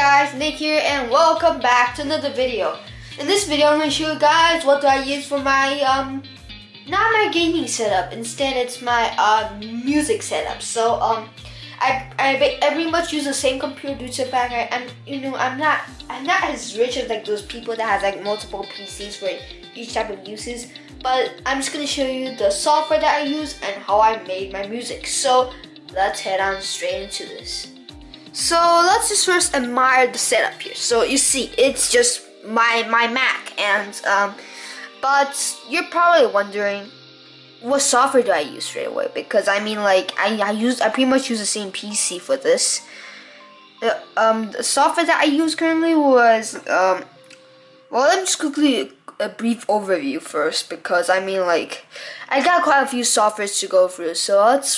guys, Nick here and welcome back to another video. In this video I'm going to show you guys what do I use for my not my gaming setup, instead it's my music setup. So I pretty much use the same computer due to the fact I'm not as rich as like those people that has like multiple PCs for each type of uses, but I'm just going to show you the software that I use and how I made my music. So let's head on straight into this. So let's just first admire the setup here. So you see, it's just my Mac, and but you're probably wondering what software do I use straight away, because I pretty much use the same PC for this. The software that I use currently was well, let me just quickly a brief overview first, because I got quite a few softwares to go through. So let's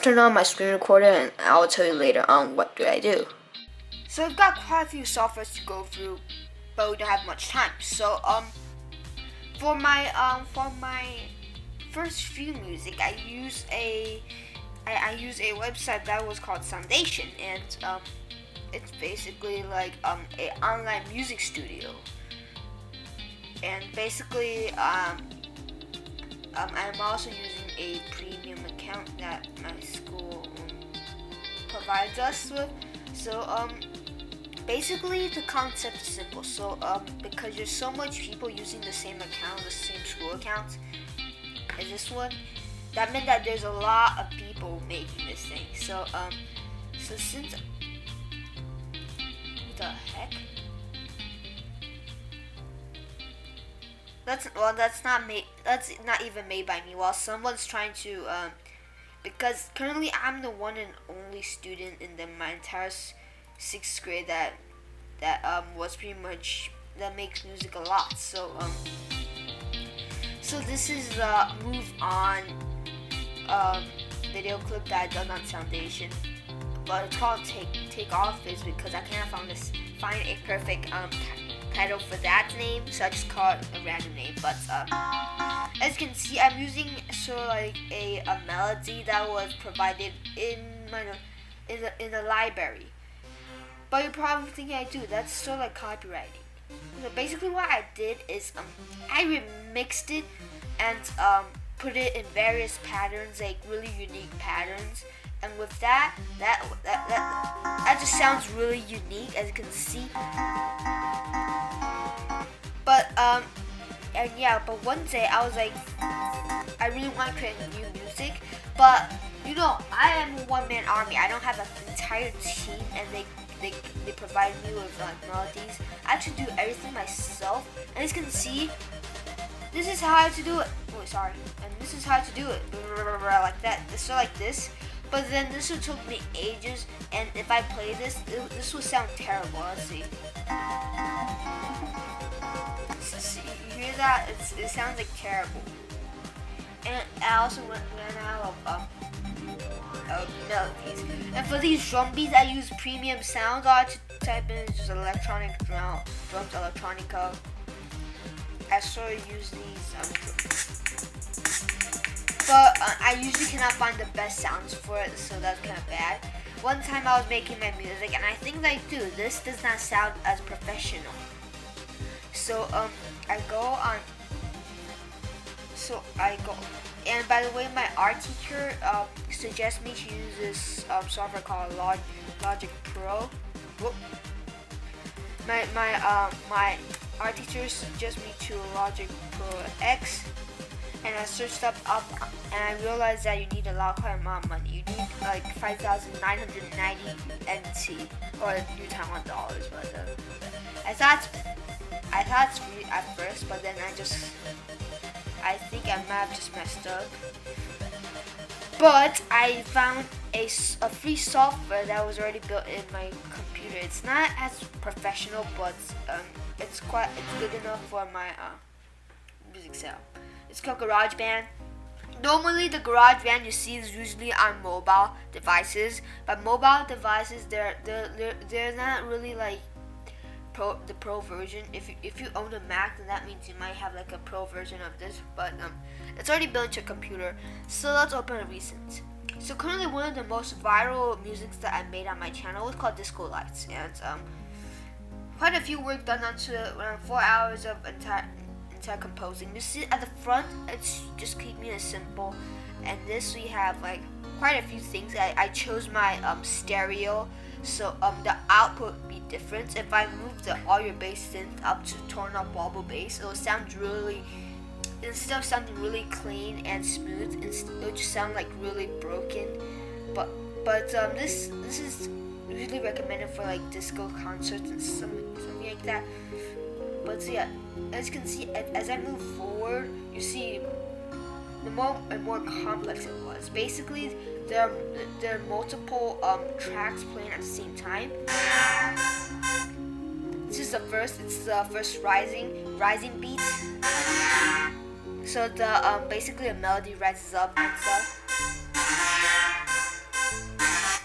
turn on my screen recorder and I'll tell you later on what do I do. So I've got quite a few softwares to go through, but we don't have much time. So for my first few music, I use a website that was called Foundation, and it's basically like an online music studio. And basically, I'm also using a premium account that my school provides us with. So basically the concept is simple. So because there's so much people using the same account, the same school account as this one, that meant that there's a lot of people making this thing. So since what the heck? That's not even made by me. While someone's trying to because currently I'm the one and only student in my entire 6th grade that was pretty much that makes music a lot. So so this is the Move On video clip that I done on Foundation, but it's called Take Off, is because I can't find a perfect title for that name, so I just call it a random name. But as you can see, I'm using a melody that was provided in the library. But you're probably thinking I do. That's sort of like copywriting. So basically, what I did is I remixed it and put it in various patterns, like really unique patterns. And with that just sounds really unique, as you can see. But but one day I was like, I really want to create new music, but I am a one-man army. I don't have an entire team, and they provide me with melodies. I have to do everything myself, and as you can see, this is how I have to do it. Oh, sorry. And this is how to do it, like that. So like this. But then this would took me ages, and if I play this, this would sound terrible. Let's see. You hear that? It sounds like terrible. And I also ran out of melodies. And for these drum beats, I use premium sounds. All I have to type in is just electronic drums, electronica. I sort of use these. But I usually cannot find the best sounds for it, so that's kind of bad. One time I was making my music, and I think like, dude, this does not sound as professional. So I go, and by the way, my art teacher suggests me to use this software called Logic Pro. Whoop. My art teacher suggests me to Logic Pro X. And I searched up and I realized that you need a lot quite amount of money. You need like 5,990 NT, or New Taiwan dollars. But I thought it's free at first, but then I think I might have just messed up. But I found a free software that was already built in my computer. It's not as professional, but it's good enough for my music setup. It's called GarageBand. Normally the GarageBand you see is usually on mobile devices, but mobile devices they're not really like the pro version. If you own a Mac, then that means you might have like a pro version of this, but it's already built into your computer. So let's open a recent. So currently one of the most viral musics that I made on my channel was called Disco Lights, and quite a few work done onto it, around 4 hours of entire composing. You see at the front, it's just keeping it simple, and this we have like quite a few things. I chose my stereo, so the output would be different. If I move the audio bass synth up to turn up wobble bass, it'll sound really, instead of sounding really clean and smooth, it'll just sound like really broken. But this is usually recommended for like disco concerts and something like that. But so yeah, as you can see, as I move forward, you see the more and more complex it was. Basically, there are multiple tracks playing at the same time. This is the first. It's the first rising beat. So the basically the melody rises up and stuff.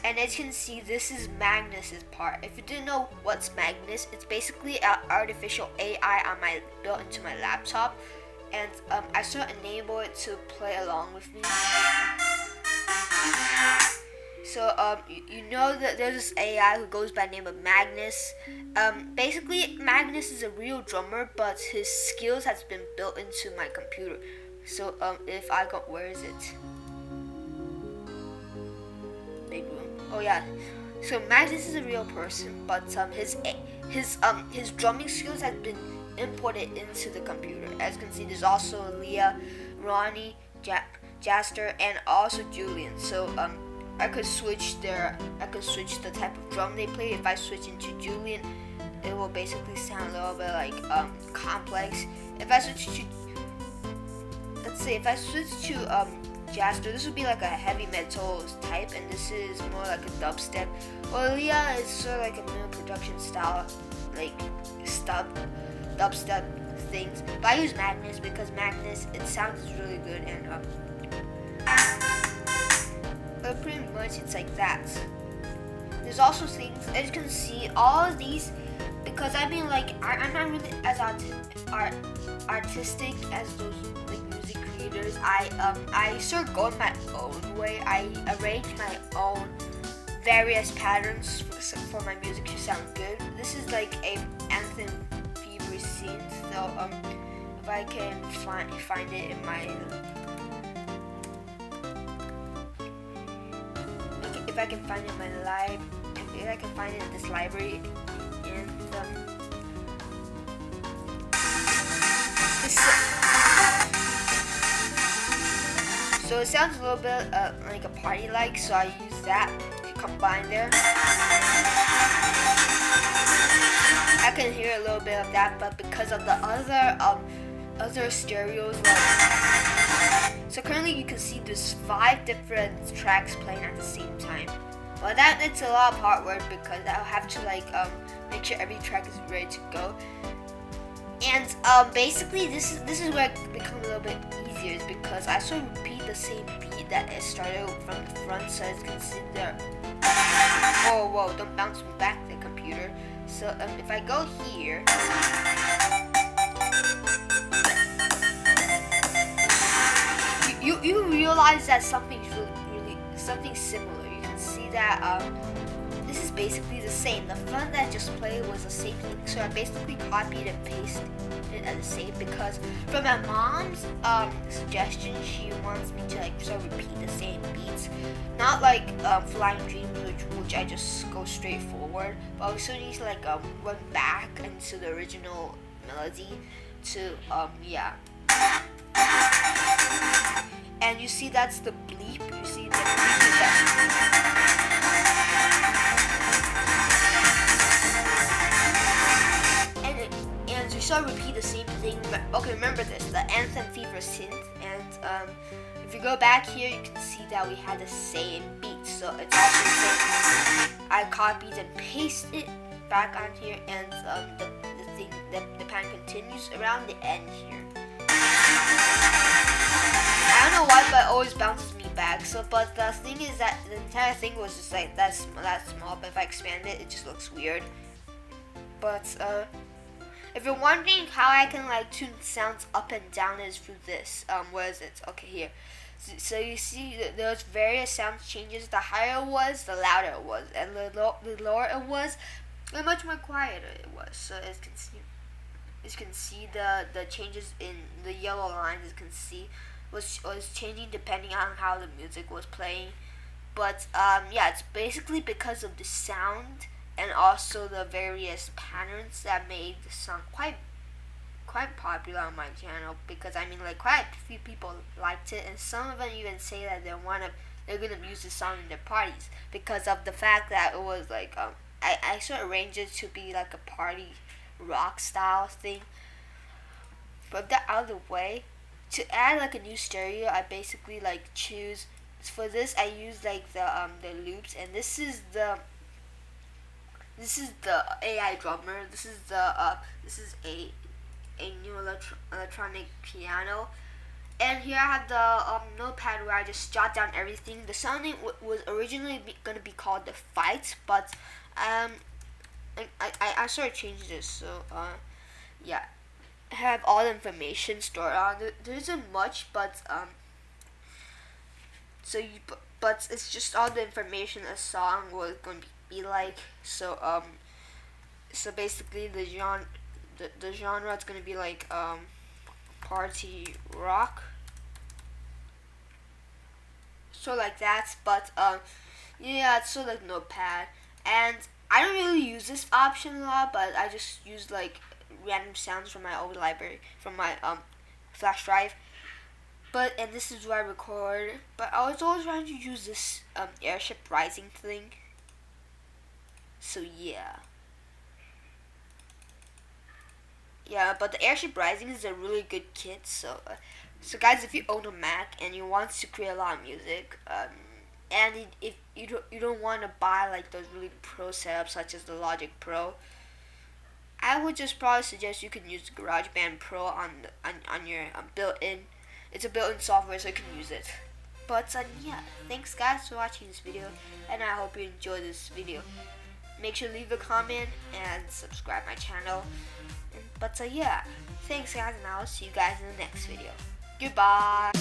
And as you can see, this is Magnus's part. If you didn't know what's Magnus, it's basically an artificial AI built into my laptop, and I sort of enable it to play along with me. So you know that there's this AI who goes by the name of Magnus. Basically, Magnus is a real drummer, but his skills has been built into my computer. So if I go, where is it? Big room. Oh yeah. So Magnus is a real person, but his drumming skills have been imported into the computer. As you can see, there's also Leah, Ronnie, Jaster, and also Julian. So I could switch the type of drum they play. If I switch into Julian, it will basically sound a little bit like complex. If I switch to, let's say, if I switch to Jaster, this would be like a heavy metal type, and this is more like a dubstep. Well, Leah is sort of like a new production style, like dubstep things. But I use Magnus because Magnus, it sounds really good, and pretty much it's like that. There's also things, as you can see, all of these, because I mean, like, I'm not really as artistic as those like music creators. I sort of go in my own way. I arrange my own various patterns for my music to sound good. This is like a anthem fever scene. So if I can find it in my if I can find it in my if I can find it in this library, and so it sounds a little bit like a party like, so I use that to combine there. I can hear a little bit of that, but because of the other stereos, like, so currently you can see there's 5 different tracks playing at the same time. Well, it's a lot of hard work because I'll have to like make sure every track is ready to go. And basically this is where it becomes a little bit easier, is because I sort of repeat the same beat that it started from the front, so as you can see there. Whoa, don't bounce me back, the computer. So if I go here, you realize that something's really something similar. You can see that this is basically the same. The front that I just played was the same thing, so I basically copied and pasted it as the same, because from my mom's suggestion, she wants me to like sort of repeat the same beats, not like Flying Dreams, which I just go straight forward, but I also need to like run back into the original melody to yeah. And you see that's the bleep. You see the bleep is that. And you sort of repeat the same thing. Okay, remember this, the anthem fever synth. And if you go back here, you can see that we had the same beat. So it's also the same. I copied and pasted it back on here, and the pattern continues around the end here. I don't know why, but it always bounces me back. So, but the thing is that the entire thing was just like that small. But if I expand it, it just looks weird. But if you're wondering how I can like tune sounds up and down, is through this. Where is it? Okay, here. So you see that there's various sound changes. The higher it was, the louder it was, and the lower it was, and much more quieter it was. So as you can see the changes in the yellow lines. You can see was changing depending on how the music was playing. But yeah, it's basically because of the sound and also the various patterns that made the song quite popular on my channel, because I mean, like, quite a few people liked it, and some of them even say that they're gonna use this song in their parties because of the fact that it was like I sort of arranged it to be like a party rock style thing. But that out of the way, to add like a new stereo, I basically like choose, for this I use like the loops, and this is the AI drummer. This is a new electronic piano, and here I have the notepad where I just jot down everything. The sounding was originally gonna be called the fight, but I sort of changed this. So yeah, I have all the information stored on. There isn't much, but but it's just all the information a song was gonna be like. So so basically the genre is gonna be like party rock, so like that. But yeah, it's so like notepad, and I don't really use this option a lot, but I just use like random sounds from my old library, from my flash drive. But and this is where I record. But I was always trying to use this airship rising thing. So yeah. Yeah, but the Airship Rising is a really good kit. So, so guys, if you own a Mac and you want to create a lot of music, and if you don't want to buy like those really pro setups such as the Logic Pro, I would just probably suggest you can use GarageBand Pro on your built-in. It's a built-in software, so you can use it. But yeah, thanks guys for watching this video, and I hope you enjoyed this video. Make sure to leave a comment and subscribe my channel. But yeah, thanks guys, and I'll see you guys in the next video. Goodbye!